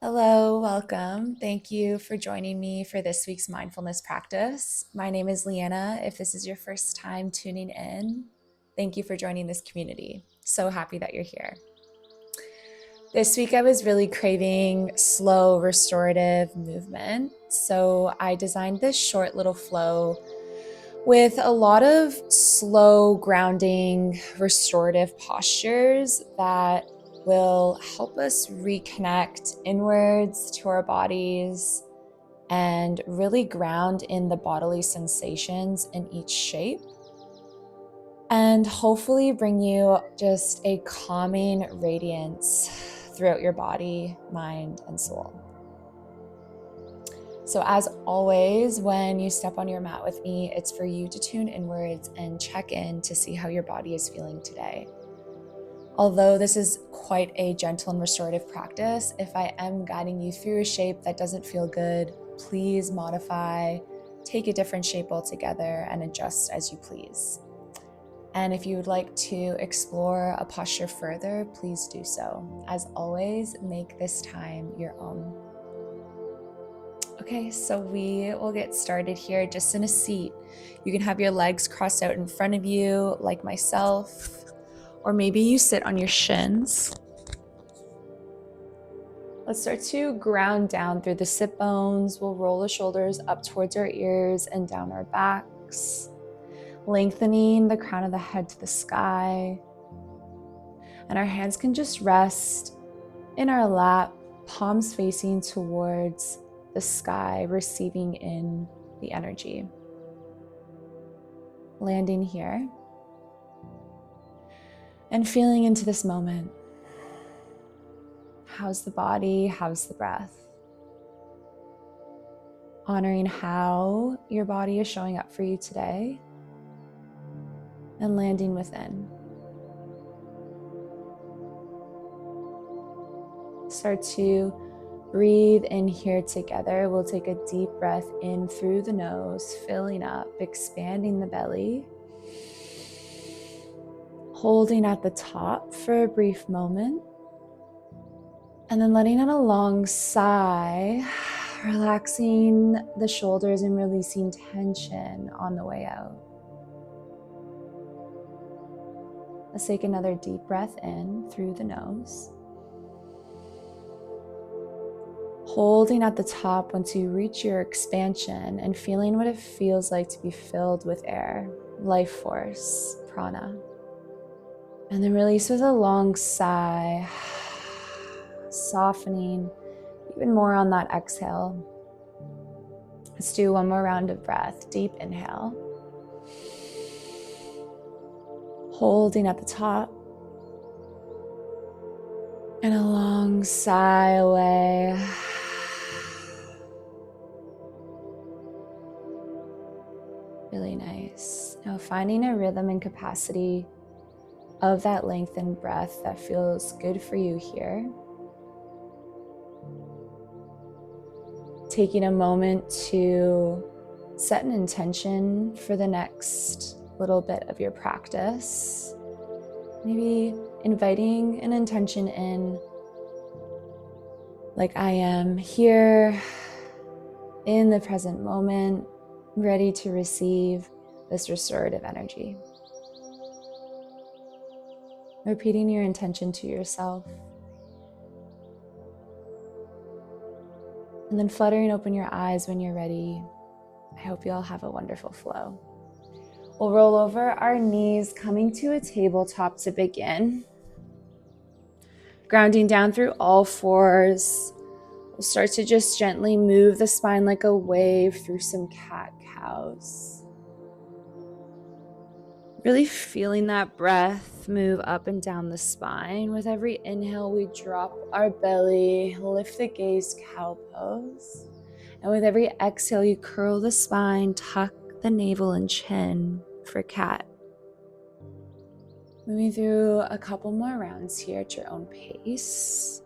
Hello, welcome. Thank you for joining me for this week's mindfulness practice. My name is Leanna. If this is your first time tuning in, thank you for joining this community. So happy that you're here. This week I was really craving slow restorative movement, so I designed this short little flow with a lot of slow grounding restorative postures that will help us reconnect inwards to our bodies and really ground in the bodily sensations in each shape, and hopefully bring you just a calming radiance throughout your body, mind, and soul. So as always, when you step on your mat with me, it's for you to tune inwards and check in to see how your body is feeling today. Although this is quite a gentle and restorative practice, if I am guiding you through a shape that doesn't feel good, please modify, take a different shape altogether, and adjust as you please. And if you would like to explore a posture further, please do so. As always, make this time your own. Okay, so we will get started here just in a seat. You can have your legs crossed out in front of you like myself, or maybe you sit on your shins. Let's start to ground down through the sit bones. We'll roll the shoulders up towards our ears and down our backs, lengthening the crown of the head to the sky. And our hands can just rest in our lap, palms facing towards the sky, receiving in the energy. Landing here and feeling into this moment. How's the body? How's the breath? Honoring how your body is showing up for you today and landing within. Start to breathe in here together. We'll take a deep breath in through the nose, filling up, expanding the belly. Holding at the top for a brief moment. And then letting out a long sigh, relaxing the shoulders and releasing tension on the way out. Let's take another deep breath in through the nose. Holding at the top once you reach your expansion and feeling what it feels like to be filled with air, life force, prana. And then release with a long sigh, softening even more on that exhale. Let's do one more round of breath. Deep inhale. Holding at the top. And a long sigh away. Really nice. Now finding a rhythm and capacity of that lengthened breath that feels good for you here. Taking a moment to set an intention for the next little bit of your practice. Maybe inviting an intention in, like I am here in the present moment, ready to receive this restorative energy. Repeating your intention to yourself. And then fluttering open your eyes when you're ready. I hope you all have a wonderful flow. We'll roll over our knees, coming to a tabletop to begin. Grounding down through all fours. We'll start to just gently move the spine like a wave through some cat-cows. Really feeling that breath move up and down the spine. With every inhale, we drop our belly, lift the gaze, cow pose. And with every exhale, you curl the spine, tuck the navel and chin for cat. Moving through a couple more rounds here at your own pace.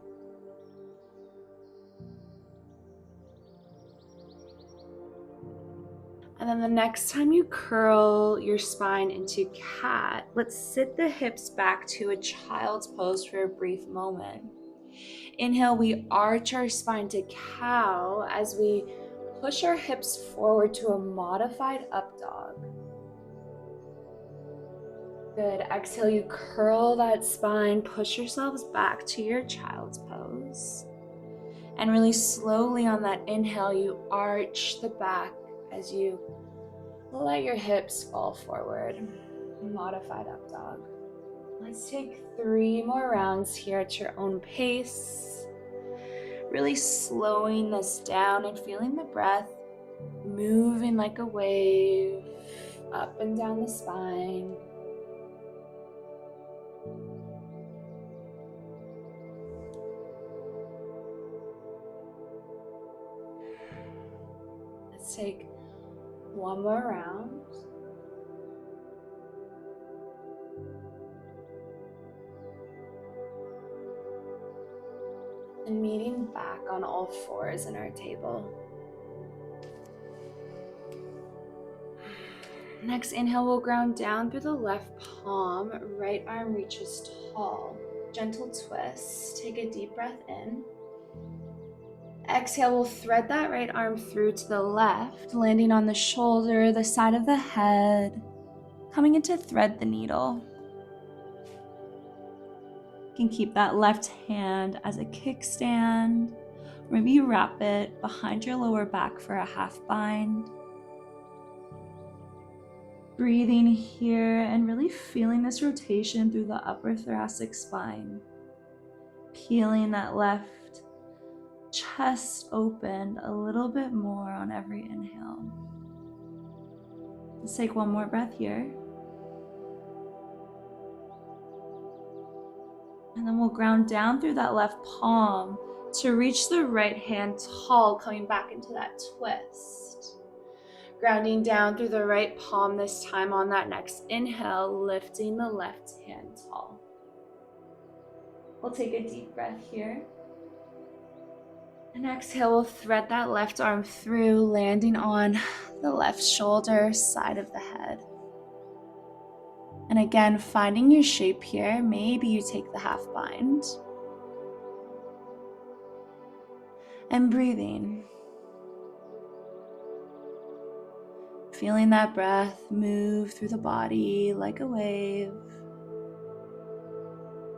And then the next time you curl your spine into cat, let's sit the hips back to a child's pose for a brief moment. Inhale, we arch our spine to cow as we push our hips forward to a modified up dog. Good. Exhale, you curl that spine, push yourselves back to your child's pose. And really slowly on that inhale, you arch the back as you let your hips fall forward. Modified up dog. Let's take 3 more rounds here at your own pace. Really slowing this down and feeling the breath moving like a wave up and down the spine. Let's take 1 more round. And meeting back on all fours in our table. Next inhale, we'll ground down through the left palm, right arm reaches tall. Gentle twist, take a deep breath in. Exhale, we'll thread that right arm through to the left, landing on the shoulder, the side of the head, coming into thread the needle. You can keep that left hand as a kickstand. Maybe you wrap it behind your lower back for a half bind. Breathing here and really feeling this rotation through the upper thoracic spine. Peeling that left chest open a little bit more on every inhale. Let's take 1 more breath here. And then we'll ground down through that left palm to reach the right hand tall, coming back into that twist. Grounding down through the right palm this time on that next inhale, lifting the left hand tall. We'll take a deep breath here. And exhale, we'll thread that left arm through, landing on the left shoulder, side of the head. And again, finding your shape here. Maybe you take the half bind. And breathing. Feeling that breath move through the body like a wave.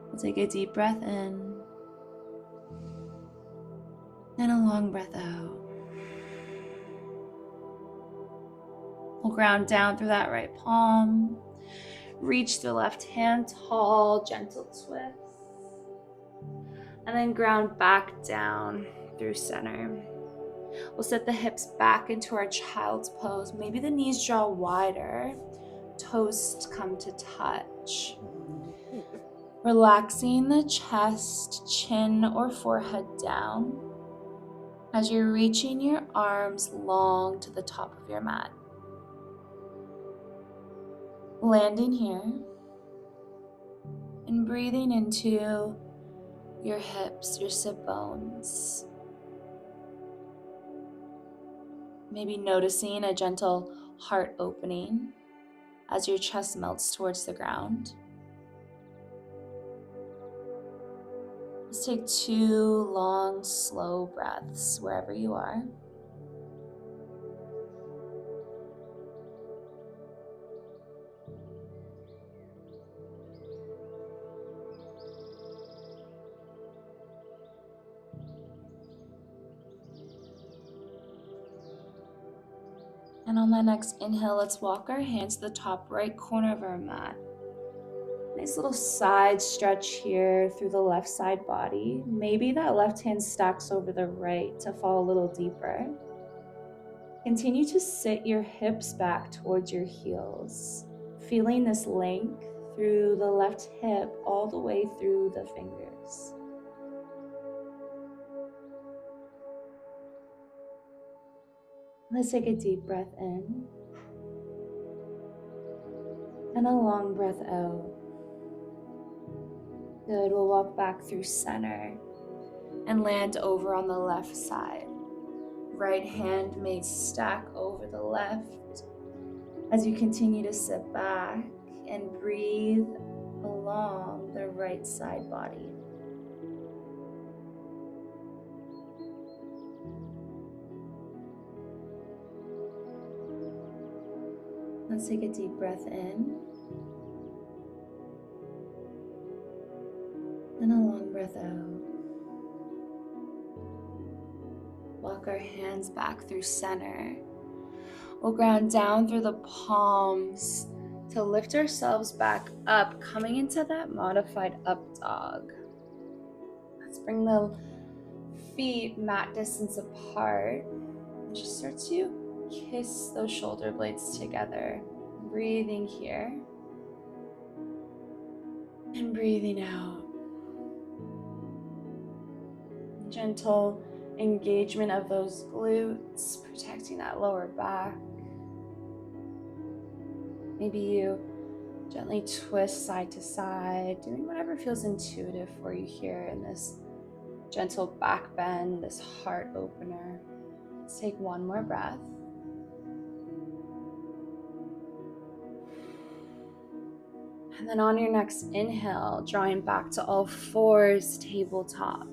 We'll take a deep breath in. And a long breath out. We'll ground down through that right palm. Reach the left hand tall, gentle twist. And then ground back down through center. We'll set the hips back into our child's pose. Maybe the knees draw wider, toes come to touch. Relaxing the chest, chin or forehead down as you're reaching your arms long to the top of your mat. Landing here and breathing into your hips, your sit bones. Maybe noticing a gentle heart opening as your chest melts towards the ground. Let's take 2 long, slow breaths wherever you are. And on that next inhale, let's walk our hands to the top right corner of our mat. Nice little side stretch here through the left side body. Maybe that left hand stacks over the right to fall a little deeper. Continue to sit your hips back towards your heels, feeling this length through the left hip all the way through the fingers. Let's take a deep breath in and a long breath out. Good, we'll walk back through center and land over on the left side. Right hand may stack over the left as you continue to sit back and breathe along the right side body. Let's take a deep breath in and a long breath out. Walk our hands back through center. We'll ground down through the palms to lift ourselves back up, coming into that modified up dog. Let's bring the feet mat distance apart and just start to kiss those shoulder blades together. Breathing here and breathing out. Gentle engagement of those glutes, protecting that lower back. Maybe you gently twist side to side, doing whatever feels intuitive for you here in this gentle back bend, this heart opener. Let's take one more breath. And then on your next inhale, drawing back to all fours, tabletop.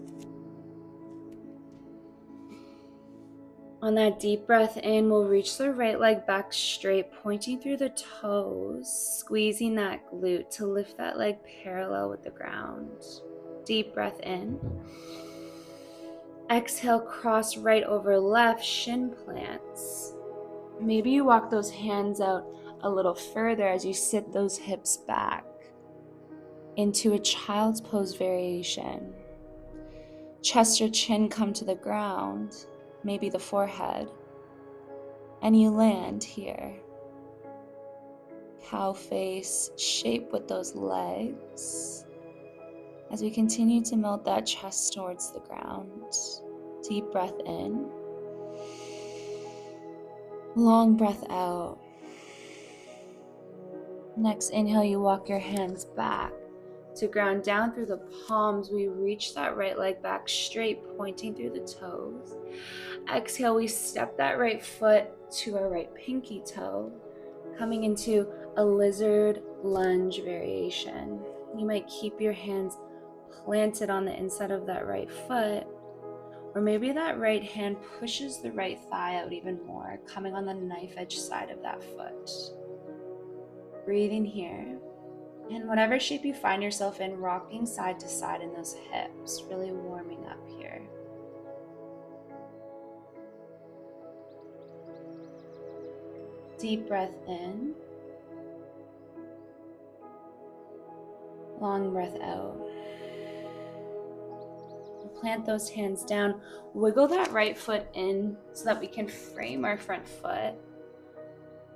On that deep breath in, we'll reach the right leg back straight, pointing through the toes, squeezing that glute to lift that leg parallel with the ground. Deep breath in. Exhale, cross right over left, shin plants. Maybe you walk those hands out a little further as you sit those hips back into a child's pose variation. Chest or chin come to the ground, maybe the forehead, and you land here. Cow face, shape with those legs as we continue to melt that chest towards the ground. Deep breath in. Long breath out. Next inhale, you walk your hands back to ground down through the palms. We reach that right leg back straight, pointing through the toes. Exhale, we step that right foot to our right pinky toe, coming into a lizard lunge variation. You might keep your hands planted on the inside of that right foot, or maybe that right hand pushes the right thigh out even more, coming on the knife edge side of that foot. Breathing here. And whatever shape you find yourself in, rocking side to side in those hips, really warming up here. Deep breath in. Long breath out. Plant those hands down. Wiggle that right foot in so that we can frame our front foot.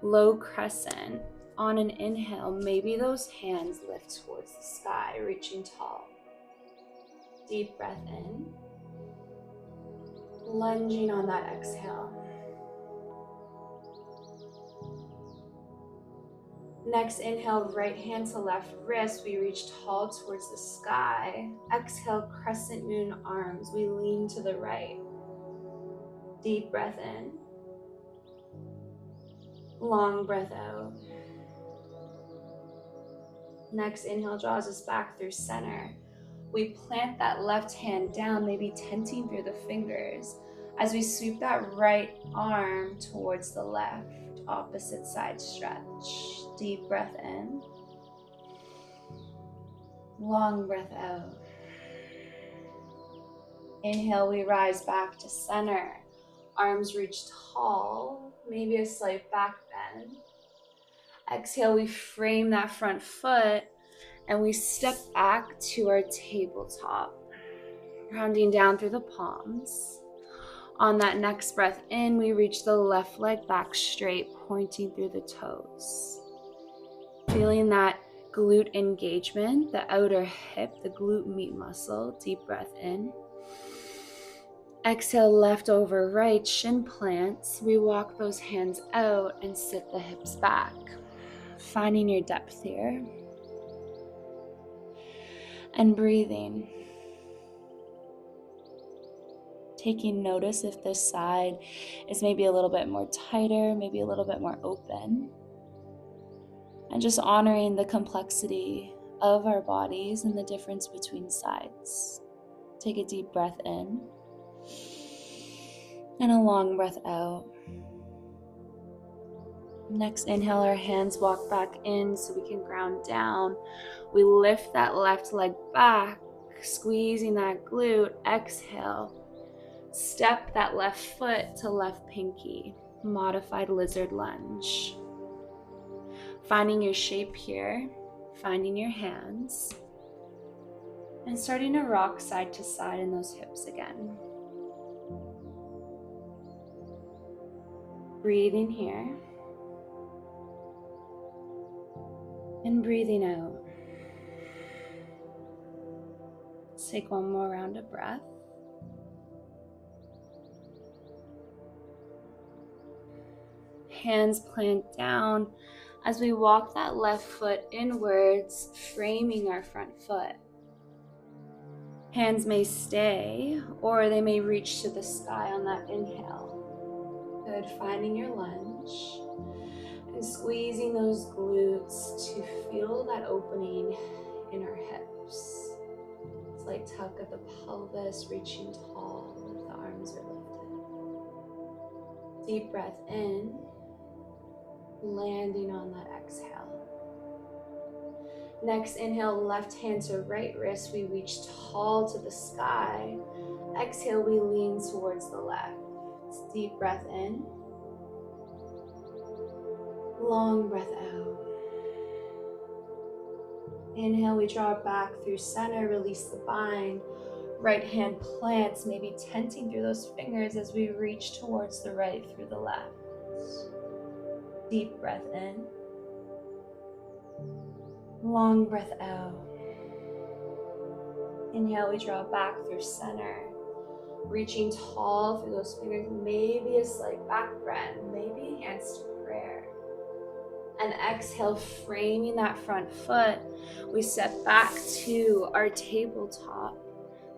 Low crescent. On an inhale, maybe those hands lift towards the sky, reaching tall. Deep breath in. Lunging on that exhale. Next inhale, right hand to left wrist. We reach tall towards the sky. Exhale, crescent moon arms. We lean to the right. Deep breath in. Long breath out. Next inhale draws us back through center. We plant that left hand down, maybe tenting through the fingers as we sweep that right arm towards the left. Opposite side stretch. Deep breath in. Long breath out. Inhale, we rise back to center. Arms reach tall, maybe a slight back bend. Exhale, we frame that front foot and we step back to our tabletop, rounding down through the palms. On that next breath in, we reach the left leg back straight, pointing through the toes. Feeling that glute engagement, the outer hip, the glute meat muscle. Deep breath in. Exhale, left over right, shin plants. We walk those hands out and sit the hips back. Finding your depth here. And breathing. Taking notice if this side is maybe a little bit more tighter, maybe a little bit more open. And just honoring the complexity of our bodies and the difference between sides. Take a deep breath in. And a long breath out. Next inhale, our hands walk back in so we can ground down. We lift that left leg back, squeezing that glute. Exhale, step that left foot to left pinky, modified lizard lunge. Finding your shape here, finding your hands, and starting to rock side to side in those hips again. Breathing here and breathing out. Let's take one more round of breath. Hands plant down as we walk that left foot inwards, framing our front foot. Hands may stay or they may reach to the sky on that inhale. Good, finding your lunge and squeezing those glutes to feel that opening in our hips. Slight tuck of the pelvis, reaching tall if the arms are lifted. Deep breath in, landing on that exhale. Next, inhale, left hand to right wrist. We reach tall to the sky. Exhale, we lean towards the left. Deep breath in. Long breath out. Inhale, we draw back through center, release the bind. Right hand plants, maybe tenting through those fingers as we reach towards the right through the left. Deep breath in. Long breath out. Inhale, we draw back through center, reaching tall through those fingers, maybe a slight back bend, maybe hands to prayer. And exhale, framing that front foot, we step back to our tabletop,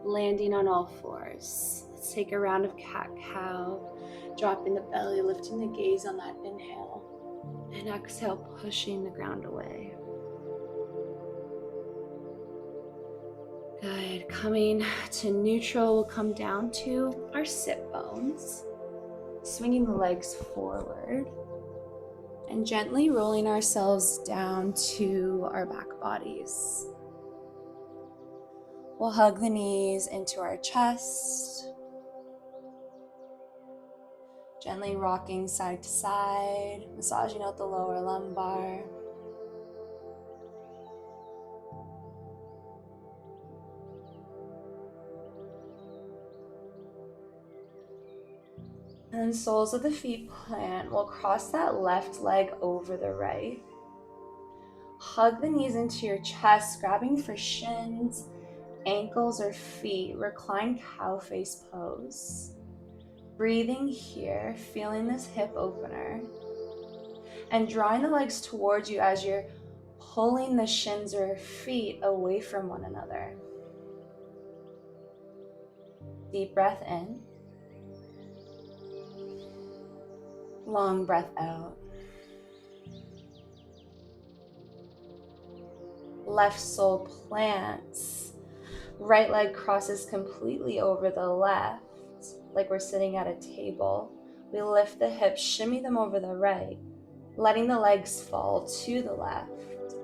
landing on all fours. Let's take a round of cat-cow, dropping the belly, lifting the gaze on that inhale, and exhale, pushing the ground away. Good. Coming to neutral, we'll come down to our sit bones, swinging the legs forward and gently rolling ourselves down to our back bodies. We'll hug the knees into our chest, gently rocking side to side, massaging out the lower lumbar. And then soles of the feet plant. We'll cross that left leg over the right. Hug the knees into your chest, grabbing for shins, ankles, or feet. Recline cow face pose. Breathing here, feeling this hip opener. And drawing the legs towards you as you're pulling the shins or feet away from one another. Deep breath in. Long breath out. Left sole plants. Right leg crosses completely over the left, like we're sitting at a table. We lift the hips, shimmy them over the right, letting the legs fall to the left.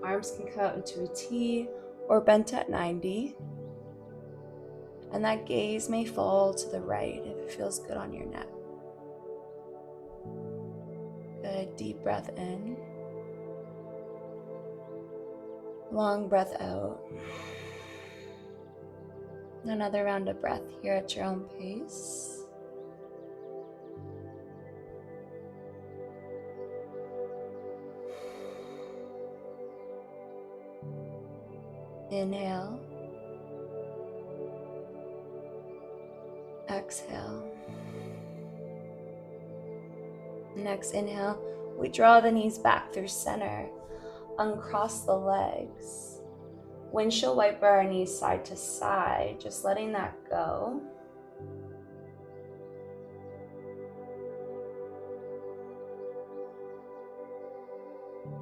Arms can come out into a T or bent at 90. And that gaze may fall to the right if it feels good on your neck. Good, deep breath in. Long breath out. Another round of breath here at your own pace. Inhale. Exhale. Next inhale, we draw the knees back through center. Uncross the legs. Windshield wiper our knees side to side, just letting that go.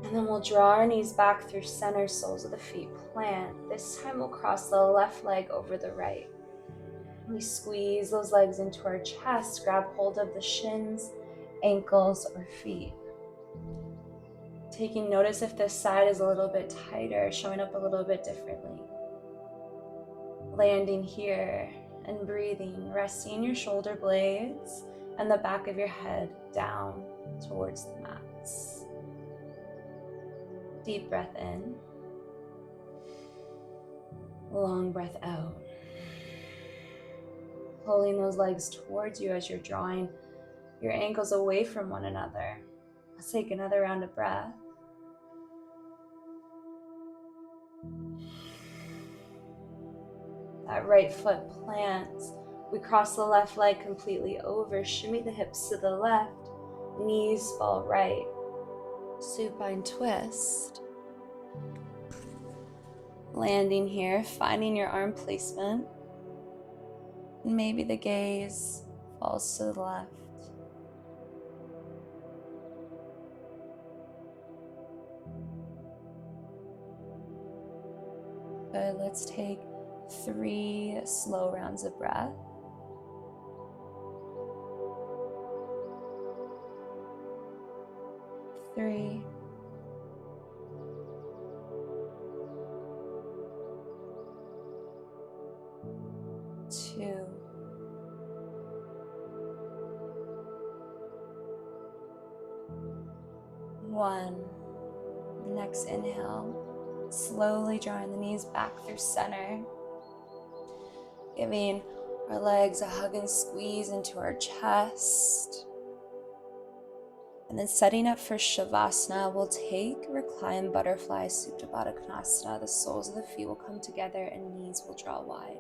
And then we'll draw our knees back through center, soles of the feet plant. This time we'll cross the left leg over the right. We squeeze those legs into our chest, grab hold of the shins, ankles, or feet. Taking notice if this side is a little bit tighter, showing up a little bit differently. Landing here and breathing, resting your shoulder blades and the back of your head down towards the mats. Deep breath in. Long breath out. Pulling those legs towards you as you're drawing your ankles away from one another. Let's take another round of breath. That right foot plants. We cross the left leg completely over. Shimmy the hips to the left. Knees fall right. Supine twist. Landing here, finding your arm placement. Maybe the gaze falls to the left. Good, let's take 3 slow rounds of breath. Three, 2, 1. Next inhale, slowly drawing the knees back through center, giving our legs a hug and squeeze into our chest. And then setting up for Shavasana, we'll take reclined butterfly Supta Baddha Konasana. The soles of the feet will come together and knees will draw wide.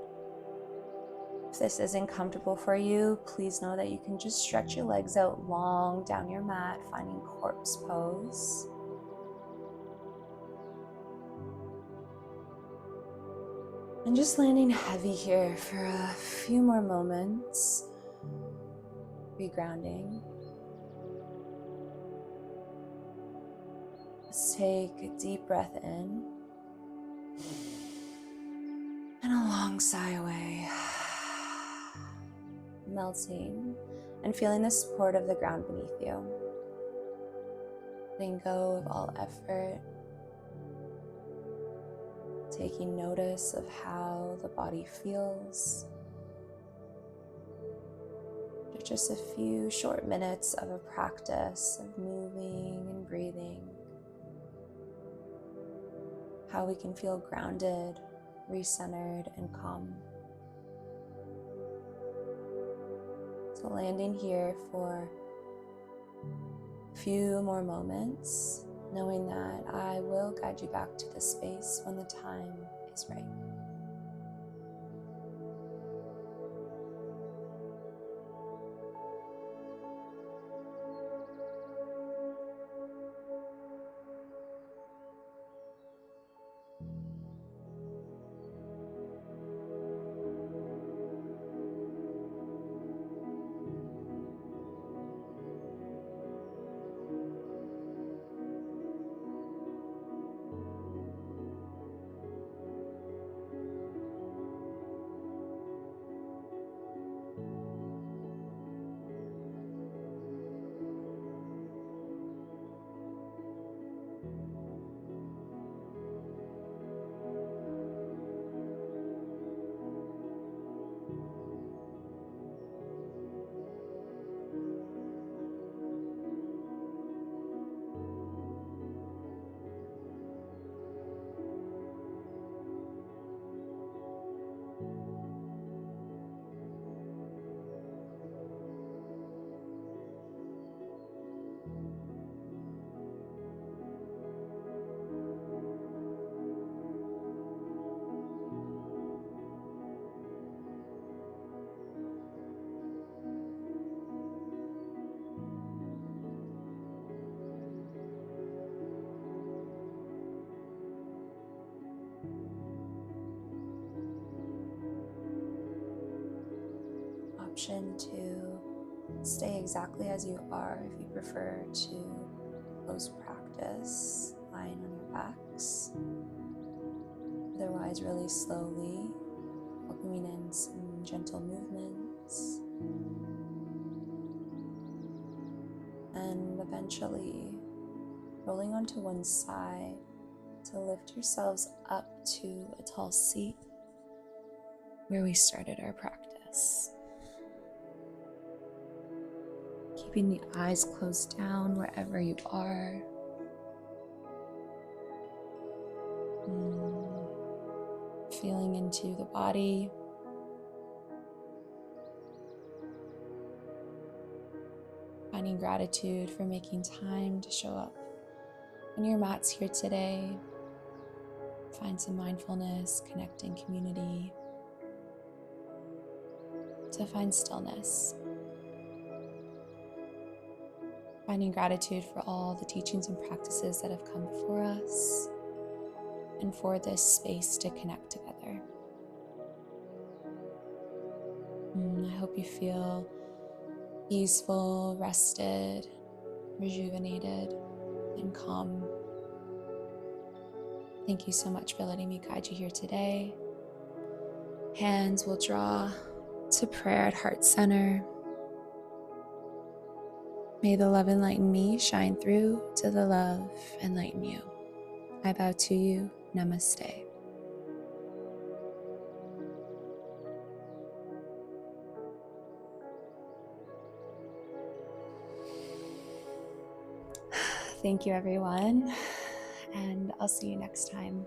If this isn't comfortable for you, please know that you can just stretch your legs out long down your mat, finding corpse pose. And just landing heavy here for a few more moments. Regrounding. Let's take a deep breath in. And a long sigh away. Melting and feeling the support of the ground beneath you. Letting go of all effort. Taking notice of how the body feels. For just a few short minutes of a practice of moving and breathing. How we can feel grounded, recentered, and calm. So landing here for a few more moments, knowing that I will guide you back to the space when the time is right. Option to stay exactly as you are if you prefer to close practice lying on your backs. Otherwise, really slowly welcoming in some gentle movements and eventually rolling onto one side to lift yourselves up to a tall seat where we started our practice. Keeping the eyes closed down wherever you are. Feeling into the body. Finding gratitude for making time to show up on your mats here today. Find some mindfulness, connect in community, to find stillness. Finding gratitude for all the teachings and practices that have come before us and for this space to connect together. I hope you feel easeful, rested, rejuvenated, and calm. Thank you so much for letting me guide you here today. Hands will draw to prayer at heart center. May the love enlighten me shine through to the love enlighten you. I bow to you. Namaste. Thank you, everyone, and I'll see you next time